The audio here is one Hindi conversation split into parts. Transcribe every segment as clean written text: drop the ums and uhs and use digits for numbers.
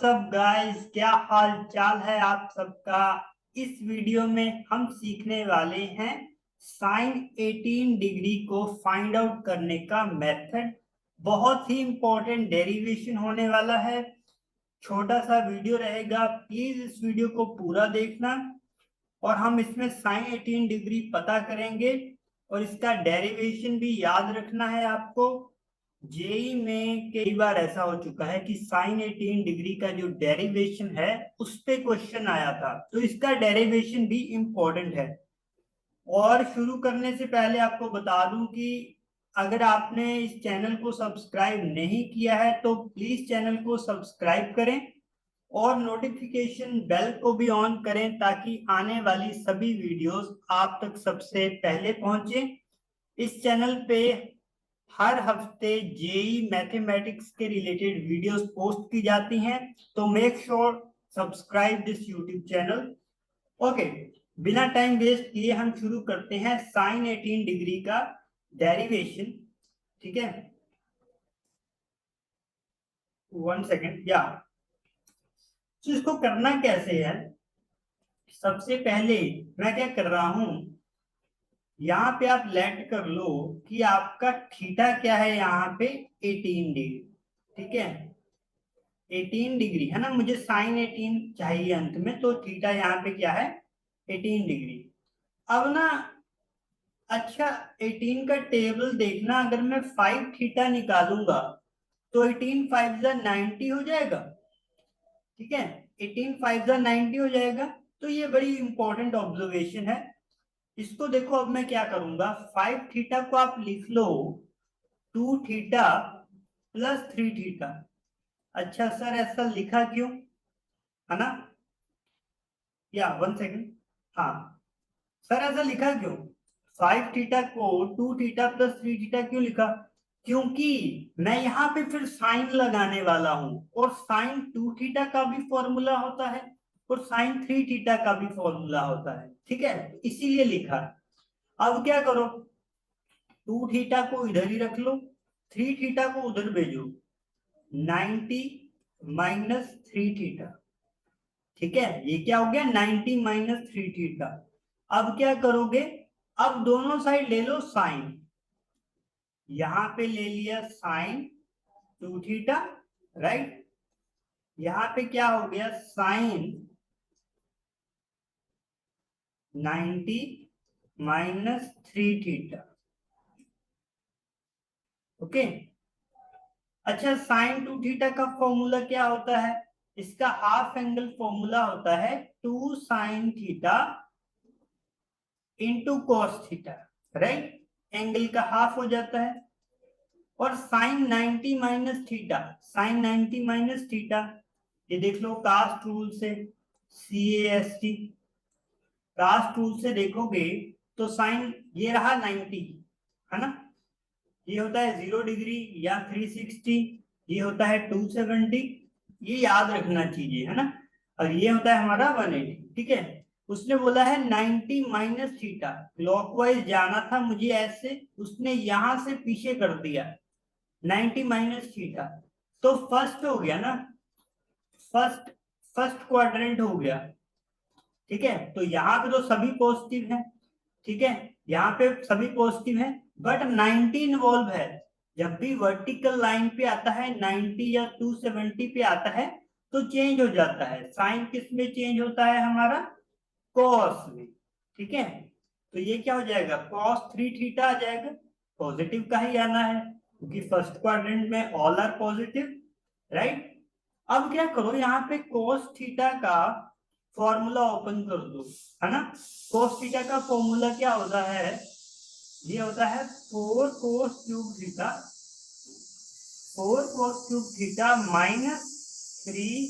व्हाट्सअप गाइस, क्या हाल चाल है आप सबका। इस वीडियो में हम सीखने वाले हैं साइन 18 डिग्री को फाइंड आउट करने का मेथड। बहुत ही इंपॉर्टेंट डेरिवेशन होने वाला है। छोटा सा वीडियो रहेगा, प्लीज इस वीडियो को पूरा देखना। और हम इसमें साइन 18 डिग्री पता करेंगे और इसका डेरिवेशन भी याद रखना है आपको। जेई में कई बार ऐसा हो चुका है कि साइन 18 डिग्री का जो डेरिवेशन है उस पे क्वेश्चन आया था, तो इसका डेरिवेशन भी इंपॉर्टेंट है। और शुरू करने से पहले आपको बता दूं कि अगर आपने इस चैनल को सब्सक्राइब नहीं किया है तो प्लीज चैनल को सब्सक्राइब करें और नोटिफिकेशन बेल को भी ऑन करें ताकि आने वाली सभी वीडियोस आप तक सबसे पहले पहुंचे। इस चैनल पे हर हफ्ते जेई मैथमेटिक्स के रिलेटेड वीडियोस पोस्ट की जाती हैं, तो make sure subscribe this YouTube channel. Okay, बिना टाइम वेस्ट किए हम शुरू करते हैं साइन 18 डिग्री का डेरिवेशन। ठीक है, 1 सेकेंड या तो इसको करना कैसे है। सबसे पहले मैं क्या कर रहा हूं, यहाँ पे आप लेट कर लो कि आपका थीटा क्या है, यहाँ पे 18 डिग्री। ठीक है, 18 डिग्री है ना, मुझे साइन 18 चाहिए अंत में, तो थीटा यहाँ पे क्या है, 18 डिग्री। अब ना, अच्छा, 18 का टेबल देखना, अगर मैं 5 थीटा निकालूंगा तो 18 5 जा 90 हो जाएगा। ठीक है, 18 5 जा 90 हो जाएगा। तो ये बड़ी इंपॉर्टेंट ऑब्जर्वेशन है। इसको देखो, अब मैं क्या करूंगा, 5 थीटा को आप लिख लो 2 थीटा प्लस 3 थीटा। अच्छा सर, ऐसा लिखा क्यों, है ना, या 1 सेकेंड, हाँ सर ऐसा लिखा क्यों, 5 थीटा को 2 थीटा प्लस 3 थीटा क्यों लिखा, क्योंकि मैं यहाँ पे फिर साइन लगाने वाला हूं और साइन 2 थीटा का भी फॉर्मूला होता है और साइन 3 थीटा का भी फॉर्मूला होता है। ठीक है, इसीलिए लिखा। अब क्या करो, 2 थीटा को इधर ही रख लो, 3 थीटा को उधर भेजो, 90 माइनस 3 थीटा। ठीक है, ये क्या हो गया, 90 माइनस 3 थीटा। अब क्या करोगे, अब दोनों साइड ले लो साइन, यहां पे ले लिया साइन 2 थीटा, राइट। यहां पे क्या हो गया, साइन 90 माइनस 3 थीटा। ओके, अच्छा, साइन 2 थीटा का फॉर्मूला क्या होता है, इसका हाफ एंगल फॉर्मूला होता है 2 sine theta into cos theta, right. Angle का हाफ हो जाता है। और sine 90 minus theta, sine 90 minus theta, ये देख लो कास्ट रूल से, CAST कास्ट रूल से देखोगे तो साइन ये रहा 90, है ना, ये होता है 0 डिग्री या 360, ये होता है 270, ये याद रखना चीजें, है ना। और ये होता है हमारा 180। ठीक है, उसने बोला है 90 माइनस थीटा, क्लॉकवाइज जाना था मुझे ऐसे, उसने यहां से पीछे कर दिया 90 माइनस थीटा। तो फर्स्ट हो गया ना, फर्स्ट फर्स्ट क्वाड्रेंट हो गया। ठीक है, तो यहाँ पे तो सभी पॉजिटिव है। ठीक है, यहाँ पे सभी पॉजिटिव है, बट 90 इन्वॉल्व है। जब भी वर्टिकल लाइन पे आता है 90 या 270 पे आता है तो चेंज हो जाता है, साइन किस में चेंज होता है हमारा, कॉस में। ठीक है, तो ये क्या हो जाएगा, कॉस 3 थीटा आ जाएगा। पॉजिटिव का ही आना है क्योंकि फर्स्ट क्वाड्रेंट में ऑल आर पॉजिटिव, राइट। अब क्या करो, यहाँ पे cos थीटा का फॉर्मूला ओपन कर दो, है ना। cos थीटा का फॉर्मूला क्या होता है, ये होता है 4 cos cube theta, 4 cos cube theta minus 3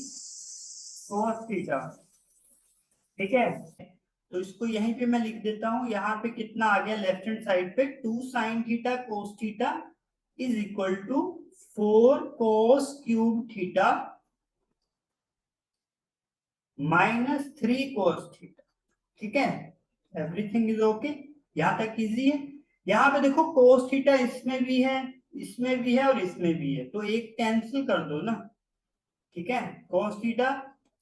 cos theta. ठीक है, तो इसको यहीं पे मैं लिख देता हूं, यहाँ पे कितना आ गया लेफ्ट हैंड साइड पे, 2 sine theta cos theta is equal to 4 cos cube theta minus 3 cos theta. ठीक है, एवरीथिंग इज ओके, यहां तक इजी है। यहाँ पे देखो cos थीटा इसमें भी है, इसमें भी है और इसमें भी है, तो एक कैंसिल कर दो ना, ठीक है, cos थीटा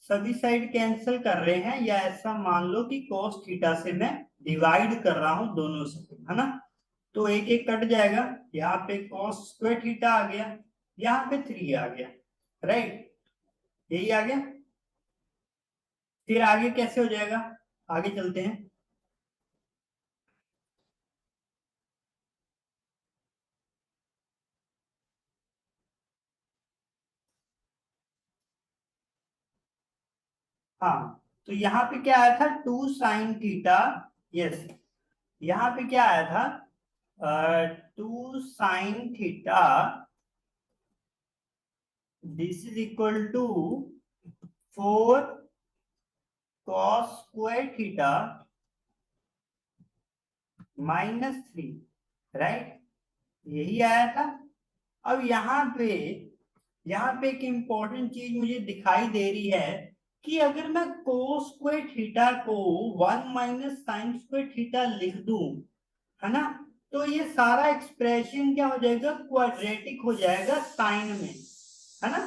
सभी साइड कैंसिल कर रहे हैं, या ऐसा मान लो कि cos थीटा से मैं डिवाइड कर रहा हूं दोनों से, है ना। तो एक एक कट जाएगा, यहाँ पे cos स्क्वायर थीटा आ गया, यहाँ पे 3 आ गया, राइट, यही आ गया। फिर आगे कैसे हो जाएगा, आगे चलते हैं। हाँ, तो यहाँ पे क्या आया था, 2 sin थीटा, यस, यहाँ पे क्या आया था, 2 sin theta, this is equal to 4 cos square theta -3, right, यही आया था। अब यहाँ पे एक इंपॉर्टेंट चीज मुझे दिखाई दे रही है कि अगर मैं कोस स्क्वायर थीटा को 1 - sin स्क्वायर थीटा लिख दूं, है ना, तो ये सारा एक्सप्रेशन क्या हो जाएगा, क्वाड्रेटिक हो जाएगा साइन में, है ना।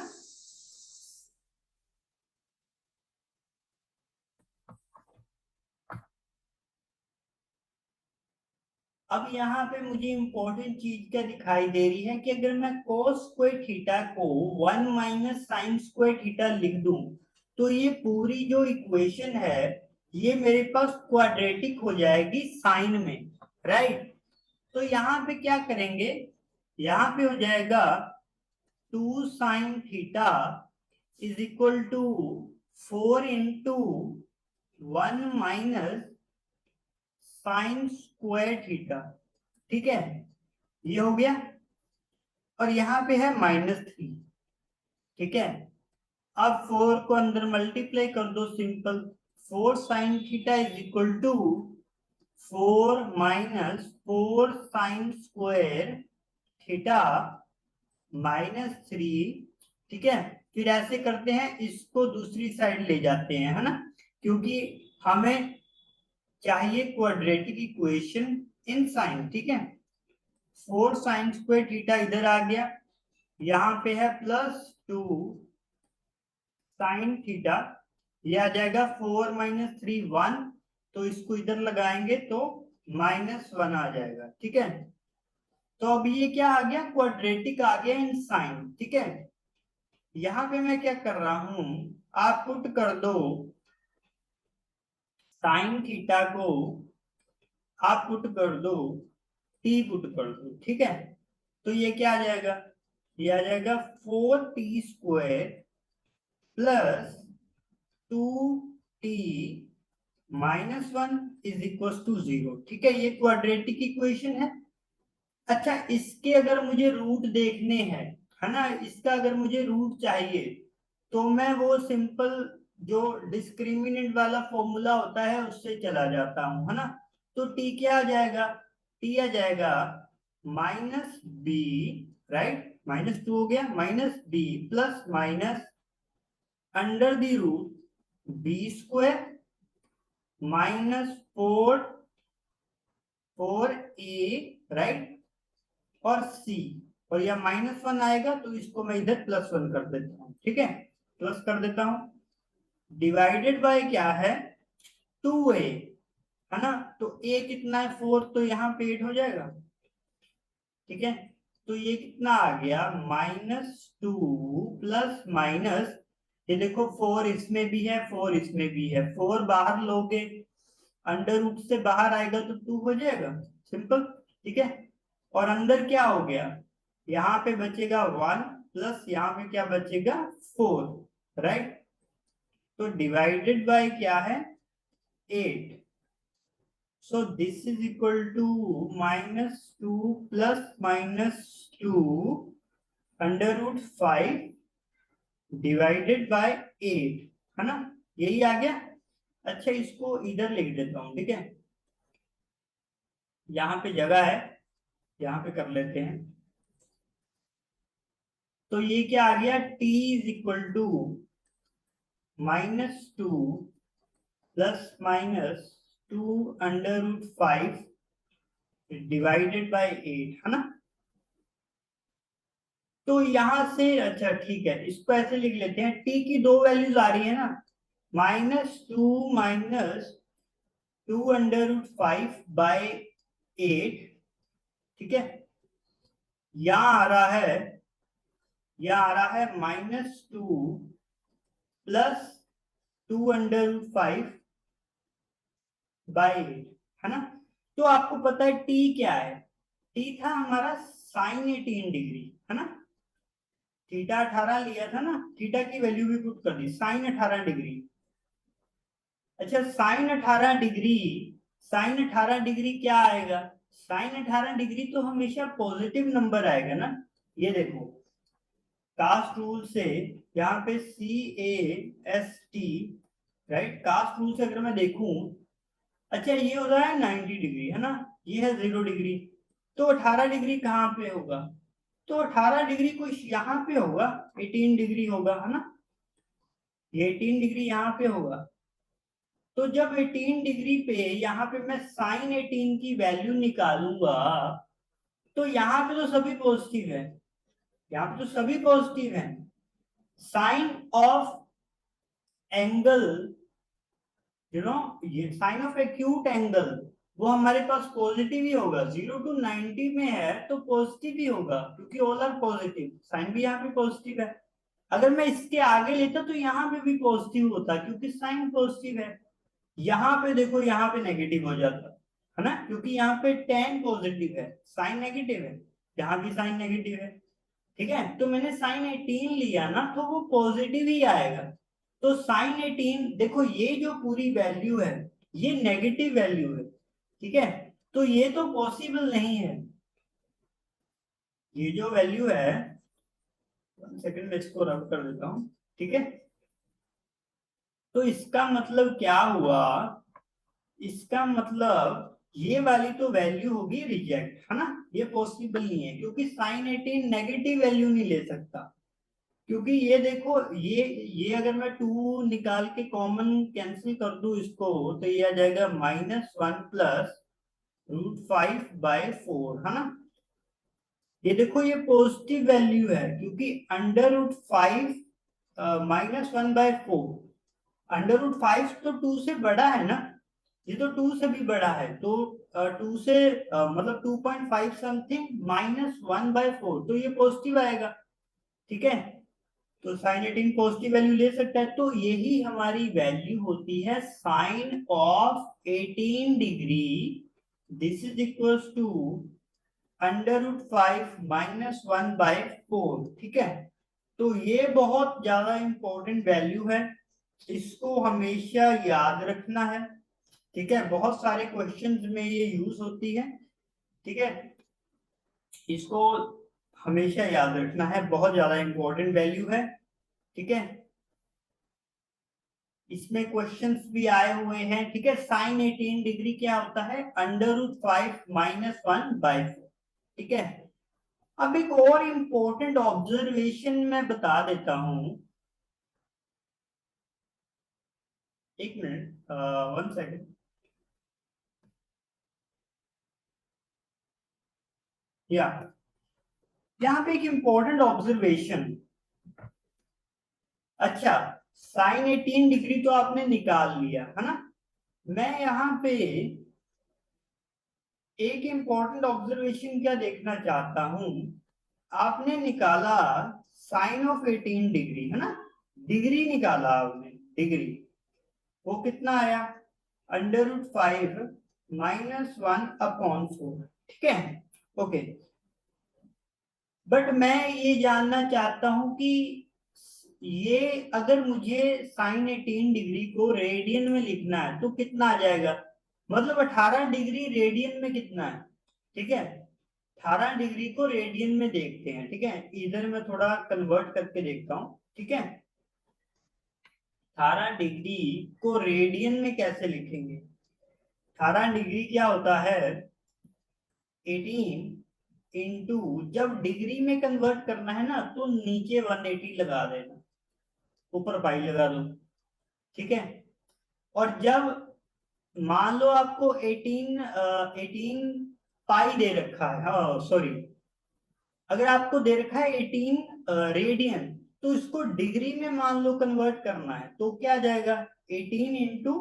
अब यहाँ पे मुझे इंपॉर्टेंट चीज क्या दिखाई दे रही है कि अगर मैं कोस स्क्वायर थीटा को 1 - sin स्क्वायर थीटा लिख दूं, तो ये पूरी जो इक्वेशन है ये मेरे पास क्वाड्रेटिक हो जाएगी साइन में, राइट। तो यहाँ पे क्या करेंगे, यहाँ पे हो जाएगा 2 sin theta is equal to 4 × 1 - sin square theta, ठीक है, ये हो गया। और यहाँ पे है -3, ठीक है। अब 4 को अंदर मल्टीप्लाई कर दो, simple, 4 sin theta is equal to 4 - 4 sin square theta -3, ठीक है। फिर ऐसे करते हैं, इसको दूसरी साइड ले जाते हैं, है ना, क्योंकि हमें चाहिए क्वाड्रेटिक इक्वेशन इन साइन, ठीक है। 4 sin स्क्वायर थीटा इधर आ गया, यहाँ पे है +2 sin थीटा, ये आ जाएगा 4 - 3 1, तो इसको इधर लगाएंगे तो -1 आ जाएगा, ठीक है। तो अब ये क्या आ गया, क्वाड्रेटिक आ गया इन साइन, ठीक है। यहाँ पे मैं क्या कर रहा हूं, आप पुट कर दो साइन थीटा को, आप पुट कर दो, टी पुट कर दो, ठीक है। तो ये क्या आ जाएगा, ये आ जाएगा 4t² +2t-1 is equal to 0, ठीक है, ये क्वाड्रेटिक इक्वेशन है। अच्छा, इसके अगर मुझे रूट देखने हैं, है ना, इसका अगर मुझे रूट चाहिए, तो मैं वो सिंपल जो डिस्क्रिमिनेंट वाला फॉर्मूला होता है उससे चला जाता हूं, है ना। तो टी क्या आ जाएगा, टी आ जाएगा -b, राइट, -2 हो गया, -b plus minus √b² -4 right, और सी, और यह -1 आएगा तो इसको मैं इधर +1 कर देता हूँ, ठीक है, प्लस कर देता हूँ। डिवाइडेड बाय क्या है, 2a, है ना, तो a कितना है 4, तो यहाँ पे 8 हो जाएगा, ठीक है। तो ये कितना आ गया, -2 प्लस माइनस, ये देखो 4 इसमें भी है 4 इसमें भी है, 4 बाहर लोगे, अंडर रूट से बाहर आएगा तो 2 हो जाएगा, सिंपल, ठीक है। और अंदर क्या हो गया, यहाँ पे बचेगा 1 प्लस यहाँ पे क्या बचेगा 4, राइट। तो डिवाइडेड बाय क्या है 8, so this is equal to -2 plus -2 √5 divided by 8, है ना, यही आ गया। अच्छा, इसको इधर लिख देता हूं, ठीक है, यहाँ पे जगह है, यहाँ पे कर लेते हैं। तो ये क्या आ गया, t is equal to -2 plus -2 √5 divided by 8, है ना। तो यहां से अच्छा ठीक है, इसको ऐसे लिख लेते हैं, टी की दो वैल्यूज आ रही है ना, -2 √5/8, ठीक है। यहाँ आ रहा है, यहाँ आ रहा है -2 + 2√5/8, है ना। तो आपको पता है टी क्या है, टी था हमारा sin 18 डिग्री, है ना। थीटा 18 लिया था ना, थीटा की वैल्यू भी पुट कर दी, sin 18 डिग्री। अच्छा sin 18 डिग्री क्या आएगा, sin 18 डिग्री तो हमेशा पॉजिटिव नंबर आएगा ना। ये देखो कास्ट रूल से, यहाँ पे CAST, राइट, कास्ट रूल से अगर मैं देखूं, अच्छा ये हो रहा है 90 डिग्री, है ना, ये है 0 डिग्री, तो 18 डिग्री कहाँ पे होगा, तो 18 डिग्री कुछ यहाँ पे होगा, 18 डिग्री होगा, है ना, ये 18 डिग्री यहाँ पे होगा। तो जब 18 डिग्री पे यहाँ पे मैं sin 18 की वैल्यू निकालूंगा, तो यहाँ पे तो सभी पॉजिटिव है, यहाँ पे तो सभी पॉजिटिव है। साइन ऑफ एंगल, ये साइन ऑफ एक्यूट एंगल, वो हमारे पास पॉजिटिव ही होगा, 0 to 90 में है तो पॉजिटिव ही होगा, क्योंकि ऑल आर पॉजिटिव, साइन भी यहाँ पे पॉजिटिव है। अगर मैं इसके आगे लेता तो यहाँ पे भी पॉजिटिव होता, क्योंकि साइन पॉजिटिव है। यहाँ पे देखो, यहाँ पे नेगेटिव हो जाता है ना, क्योंकि यहाँ पे tan पॉजिटिव है, साइन नेगेटिव है, यहाँ भी साइन नेगेटिव है, ठीक है। तो मैंने sin 18 लिया ना, तो वो पॉजिटिव ही आएगा। तो sin 18 देखो, ये जो पूरी वैल्यू है ये नेगेटिव वैल्यू है, ठीक है, तो ये तो पॉसिबल नहीं है। ये जो वैल्यू है, 1 सेकंड में इसको रब कर देता हूं, ठीक है। तो इसका मतलब क्या हुआ, इसका मतलब ये वाली तो वैल्यू होगी रिजेक्ट, है ना, ये पॉसिबल नहीं है, क्योंकि sin 18 नेगेटिव वैल्यू नहीं ले सकता। क्योंकि ये देखो, ये अगर मैं 2 निकाल के कॉमन कैंसिल कर दूं इसको, तो ये आ जाएगा -1 + √5/4, है ना। ये देखो ये पॉजिटिव वैल्यू है, क्योंकि √5 -1/4, √5 तो 2 से बड़ा है ना, ये तो 2 से भी बड़ा है, तो 2 से मतलब 2.5 समथिंग -1/4, तो ये पॉजिटिव आएगा, ठीक है। तो sin 18 पॉजिटिव वैल्यू ले सकता है, तो यही हमारी वैल्यू होती है sine of 18 degree, this is equal to √5 -1/4, ठीक है। तो ये बहुत ज्यादा इंपॉर्टेंट वैल्यू है, इसको हमेशा याद रखना है, ठीक है, बहुत सारे क्वेश्चंस में ये यूज होती है, ठीक है, इसको हमेशा याद रखना है, बहुत ज्यादा इंपॉर्टेंट वैल्यू है, ठीक है। इसमें क्वेश्चंस भी आए हुए हैं, ठीक है। sin 18 डिग्री क्या होता है, √5 -1/4, ठीक है। अब एक और इंपॉर्टेंट ऑब्जर्वेशन मैं बता देता हूं, 1 मिनट, 1 सेकंड, या यहाँ पे एक इंपॉर्टेंट ऑब्जर्वेशन, अच्छा sin 18 डिग्री तो आपने निकाल लिया, है ना। मैं यहाँ पे एक इंपॉर्टेंट ऑब्जर्वेशन क्या देखना चाहता हूं, आपने निकाला साइन ऑफ 18 डिग्री, है ना, डिग्री निकाला आपने, डिग्री, वो कितना आया, √5 -1/4, ठीक है, ओके। बट मैं ये जानना चाहता हूं कि ये अगर मुझे sin 18 डिग्री को रेडियन में लिखना है तो कितना आ जाएगा, मतलब 18 डिग्री रेडियन में कितना है, ठीक है। 18 डिग्री को रेडियन में देखते हैं, ठीक है, इधर मैं थोड़ा कन्वर्ट करके देखता हूँ, ठीक है। 18 डिग्री को रेडियन में कैसे लिखेंगे, 18 डिग्री क्या होता है, 18 जब डिग्री में कन्वर्ट करना है ना, तो नीचे 180 लगा देना, ऊपर पाई लगा दो, ठीक है। और जब मान लो आपको 18 पाई दे रखा है, हाँ सॉरी, अगर आपको दे रखा है 18 रेडियन, तो इसको डिग्री में मान लो कन्वर्ट करना है, तो क्या जाएगा 18 इंटू,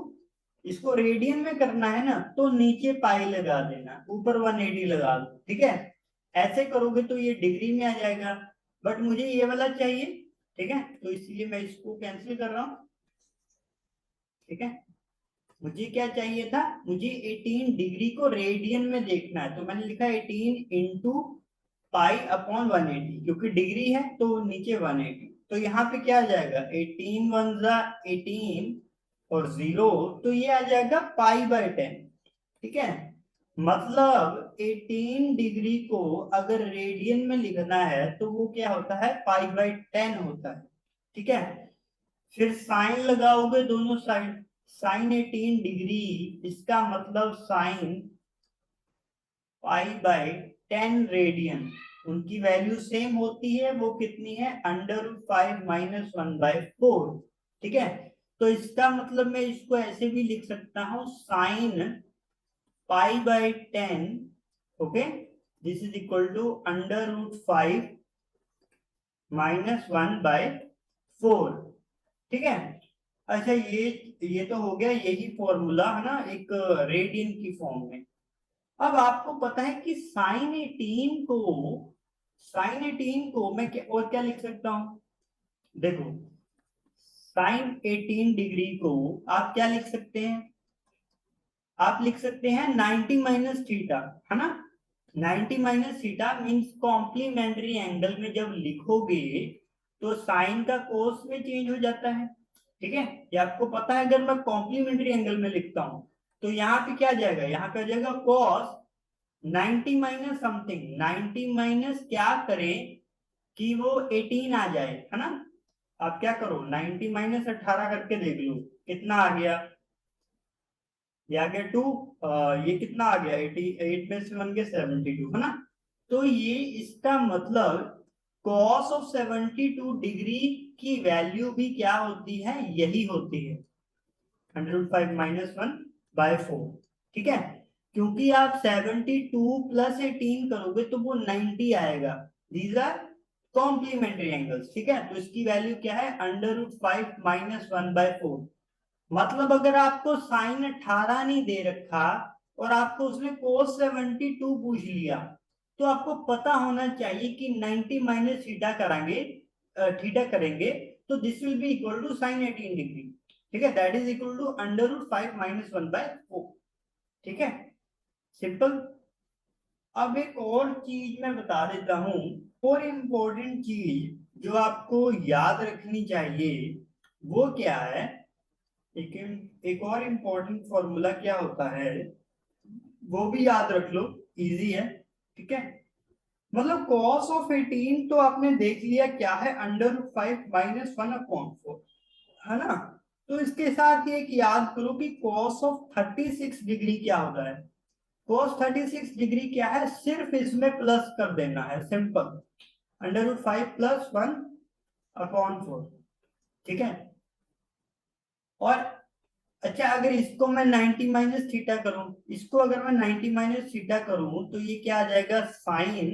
इसको रेडियन में करना है ना, तो नीचे पाई लगा देना, ऊपर 180 लगा दो, ठीक है। ऐसे करोगे तो ये डिग्री में आ जाएगा, बट मुझे ये वाला चाहिए, ठीक है, तो इसलिए मैं इसको कैंसिल कर रहा हूं, ठीक है। मुझे क्या चाहिए था, मुझे 18 डिग्री को रेडियन में देखना है, तो मैंने लिखा 18 इंटू पाई अपॉन 180, क्योंकि डिग्री है तो नीचे 180, तो यहाँ पे क्या आ जाएगा 18 वन जा 18 और 0, तो ये आ जाएगा पाई बाय 10, ठीक है। मतलब 18 डिग्री को अगर रेडियन में लिखना है तो वो क्या होता है, पाई बाय 10 होता है, ठीक है। फिर साइन लगाओगे दोनों साइड, साइन 18 डिग्री, इसका मतलब साइन पाई बाय 10 रेडियन, उनकी वैल्यू सेम होती है, वो कितनी है, √5 माइनस 1/4, ठीक है। तो इसका मतलब मैं इसको ऐसे भी लिख सकता हूं, sine pi by 10, okay, this is equal to √5 minus 1/4, ठीक है। अच्छा, ये तो हो गया, यही फॉर्मूला है ना एक रेडियन की फॉर्म में। अब आपको पता है कि साइन 18 को मैं क्या और क्या लिख सकता हूं, देखो, साइन 18 डिग्री को आप क्या लिख सकते हैं, आप लिख सकते हैं 90 माइनस थीटा, है ना। 90 minus theta means complementary angle में जब लिखोगे तो साइन का कोस में चेंज हो जाता है, ठीक है। ये आपको पता है, अगर मैं कॉम्प्लीमेंट्री एंगल में लिखता हूं तो यहाँ पे क्या जाएगा, यहाँ पे आ जाएगा कॉस 90 माइनस समथिंग, 90 माइनस क्या करें कि वो 18 आ जाए, है ना। आप क्या करो, 90 माइनस 18 करके देख लो कितना आ गया, ये आ गया 2, ये कितना आ गया 88 में से 1 के 72, है ना। तो ये इसका मतलब cos ऑफ 72 डिग्री की वैल्यू भी क्या होती है, यही होती है, √5 माइनस 1/4, ठीक है। क्योंकि आप 72 प्लस 18 करोगे तो वो 90 आएगा, दीज आर कॉम्प्लीमेंट्री एंगल्स, ठीक है। तो इसकी वैल्यू क्या है, √5 माइनस 1/4। मतलब अगर आपको साइन 18 नहीं दे रखा और आपको उसने कोस 72 पूछ लिया, तो आपको पता होना चाहिए कि 90 माइनस थीटा कराएंगे, थीटा करेंगे, तो this will be equal to sine 18 degree, ठीक है, that is equal to √5 minus 1/4, ठीक है, सिंपल। अब एक और चीज मैं बता देता हूं, और इम्पोर्टेंट चीज जो आपको याद रखनी चाहिए वो क्या है, एक और इम्पोर्टेंट फॉर्मूला क्या होता है वो भी याद रख लो, इजी है, ठीक है। मतलब cos ऑफ 18 तो आपने देख लिया क्या है, √5 माइनस 1/4, है ना। तो इसके साथ ही एक याद करो कि cos ऑफ 36 डिग्री क्या होता है, cos 36 डिग्री क्या है, सिर्फ इसमें प्लस कर देना है, सिंपल, √5 प्लस 1/4, ठीक है। और अच्छा, अगर इसको मैं 90 माइनस थीटा करूं, इसको अगर मैं 90 माइनस थीटा करूं तो ये क्या आ जाएगा, साइन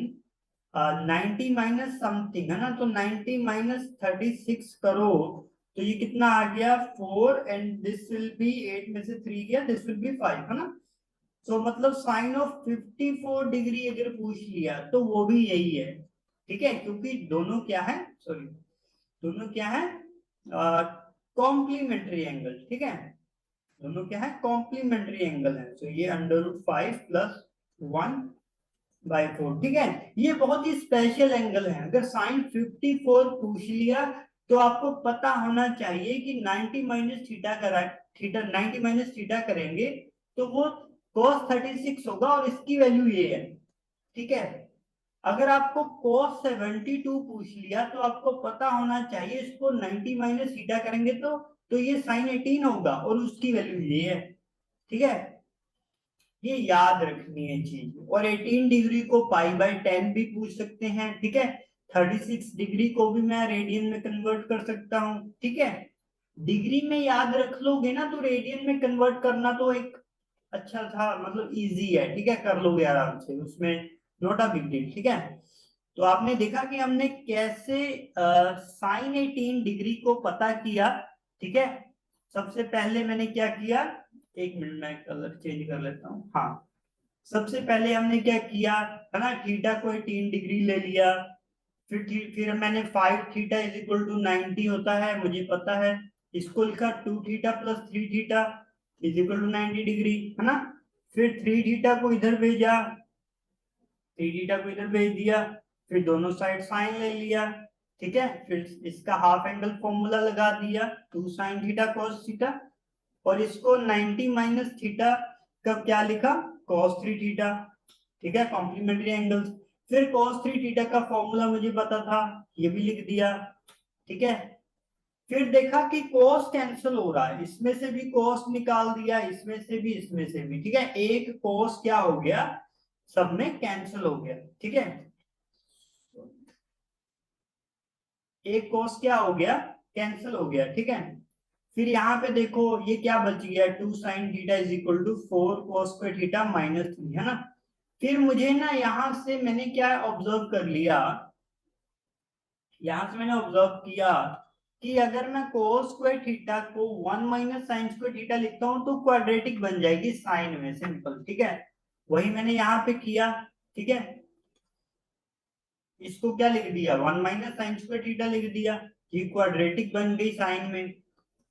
90 माइनस समथिंग, है ना, तो 90 माइनस 36 करो तो ये कितना आ गया 4, एंड दिस विल बी 8 में से 3 गया, दिस विल बी 5, है ना। तो मतलब साइन ऑफ 54 डिग्री अगर पूछ लिया तो वो भी यही है, ठीक है, क्योंकि दोनों क्या है, सॉरी, दोनों क्या है, कॉम्प्लीमेंट्री एंगल, ठीक है, दोनों क्या है, कॉम्प्लीमेंट्री एंगल है, तो ये √5 प्लस 1/4, ठीक है। ये बहुत ही स्पेशल एंगल है, अगर साइन 54 पूछ लिया तो आपको पता होना चाहिए कि 90 माइनस थीटा करा, थीटा 90 माइनस थीटा करेंगे तो वो cos 36 होगा, और इसकी वैल्यू ये है, ठीक है। अगर आपको cos 72 पूछ लिया तो आपको पता होना चाहिए इसको 90 माइनस थीटा करेंगे तो ये साइन 18 होगा, और उसकी वैल्यू ये है, ठीक है। ये याद रखनी है चीज, और 18 डिग्री को पाई बाय 10 भी पूछ सकते हैं, ठीक है। 36 डिग्री को भी मैं रेडियन में कन्वर्ट कर सकता हूँ, ठीक है। डिग्री में याद रख लोगे ना तो रेडियन में कन्वर्ट करना तो एक अच्छा था, मतलब इजी है, ठीक है, कर लोगे आराम से, उसमें नोट अ बिग डील, ठीक है। तो आपने देखा कि हमने कैसे साइन 18 डिग्री को पता किया। ठीक है, सबसे पहले मैंने क्या किया, एक मिनट मैं कलर चेंज कर लेता हूँ। हाँ, सबसे पहले हमने क्या किया है ना, थीटा को 18 डिग्री ले लिया। फिर मैंने 5 थीटा इज इक्वल टू 90 होता है, मुझे पता है। इसको लिखा 2 theta plus 3 theta is equal to 90 degree, है ना। फिर 3 थीटा को इधर भेजा, 3 थीटा को इधर भेज दिया, फिर दोनों साइड साइन ले लिया। ठीक है, फिर इसका हाफ एंगल फॉर्मूला लगा दिया, 2 साइन थीटा कॉस थीटा, और इसको 90 माइनस थीटा का क्या लिखा, कॉस 3 थीटा। ठीक है, कॉम्प्लीमेंट्री एंगल्स। फिर cos 3 थीटा का फॉर्मूला मुझे पता था, ये भी लिख दिया। ठीक है, फिर देखा कि cos कैंसिल हो रहा है, इसमें से भी cos निकाल दिया, इसमें से भी, इसमें से भी। ठीक है, एक cos क्या हो गया, सब में कैंसिल हो गया। ठीक है, एक cos क्या हो गया, कैंसिल हो गया। ठीक है, फिर यहाँ पे देखो ये क्या बच गया, 2 sine theta is equal to 4 cos square theta minus 3, है ना। फिर मुझे ना यहां से मैंने क्या ऑब्जर्व कर लिया, यहां से मैंने ऑब्जर्व किया कि अगर मैं cos स्क्वायर थीटा को 1 माइनस साइन स्क्वायर थीटा लिखता हूं तो क्वाड्रेटिक बन जाएगी साइन में, सिंपल। ठीक है, वही मैंने यहाँ पे किया। ठीक है, इसको क्या लिख दिया, 1 माइनस साइन स्क्वायर थीटा लिख दिया, ये क्वाड्रेटिक बन गई साइन में।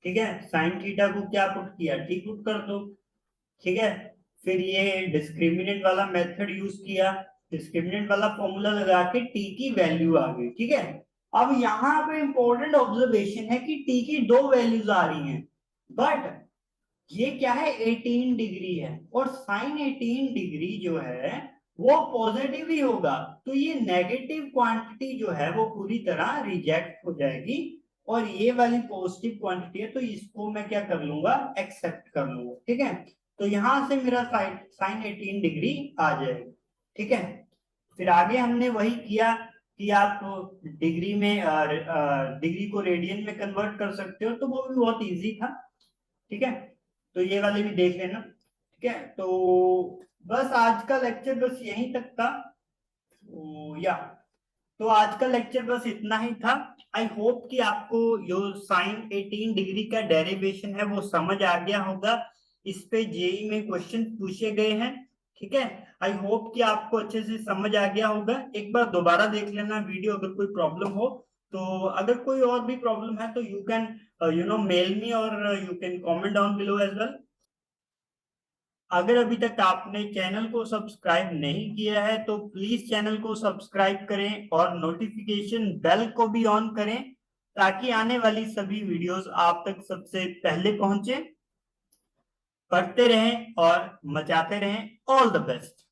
ठीक है, साइन थीटा को क्या पुट किया, टी पुट कर दो। ठीक है, फिर ये डिस्क्रिमिनेंट वाला मेथड यूज किया, डिस्क्रिमिनेंट वाला फॉर्मूला लगा के टी की वैल्यू आ गई। ठीक है, अब यहाँ पे इंपॉर्टेंट ऑब्जर्वेशन है कि टी की दो वैल्यूज आ रही हैं, बट ये क्या है, 18 डिग्री है, और साइन 18 डिग्री जो है वो पॉजिटिव ही होगा, तो ये नेगेटिव क्वांटिटी जो है वो पूरी तरह रिजेक्ट हो जाएगी, और ये वाली पॉजिटिव क्वांटिटी है, तो इसको मैं क्या कर लूंगा, एक्सेप्ट कर लूंगा। ठीक है, तो यहां से मेरा साइन 18 डिग्री आ जाएगा। ठीक है, फिर आगे हमने वही किया कि आप डिग्री में डिग्री को रेडियन में कन्वर्ट कर सकते हो, तो वो भी बहुत इजी था। ठीक है, तो ये वाले भी देख लेना। ठीक है, तो बस आज का लेक्चर बस यहीं तक था। या तो आज का लेक्चर बस इतना ही था। आई होप कि आपको जो साइन 18 डिग्री का डेरिवेशन है वो समझ आ गया होगा, इस पे जेई में क्वेश्चन पूछे गए हैं। ठीक है, आई होप कि आपको अच्छे से समझ आ गया होगा, एक बार दोबारा देख लेना वीडियो अगर कोई प्रॉब्लम हो तो। अगर कोई और भी प्रॉब्लम है तो यू कैन मेल मी, और you can comment down below as well. अगर अभी तक आपने चैनल को सब्सक्राइब नहीं किया है तो प्लीज चैनल को सब्सक्राइब करें और नोटिफिकेशन बेल को भी ऑन करें, ताकि आने वाली सभी वीडियोस आप तक सबसे पहले पहुंचे। पढ़ते रहें और मचाते रहें। All the best.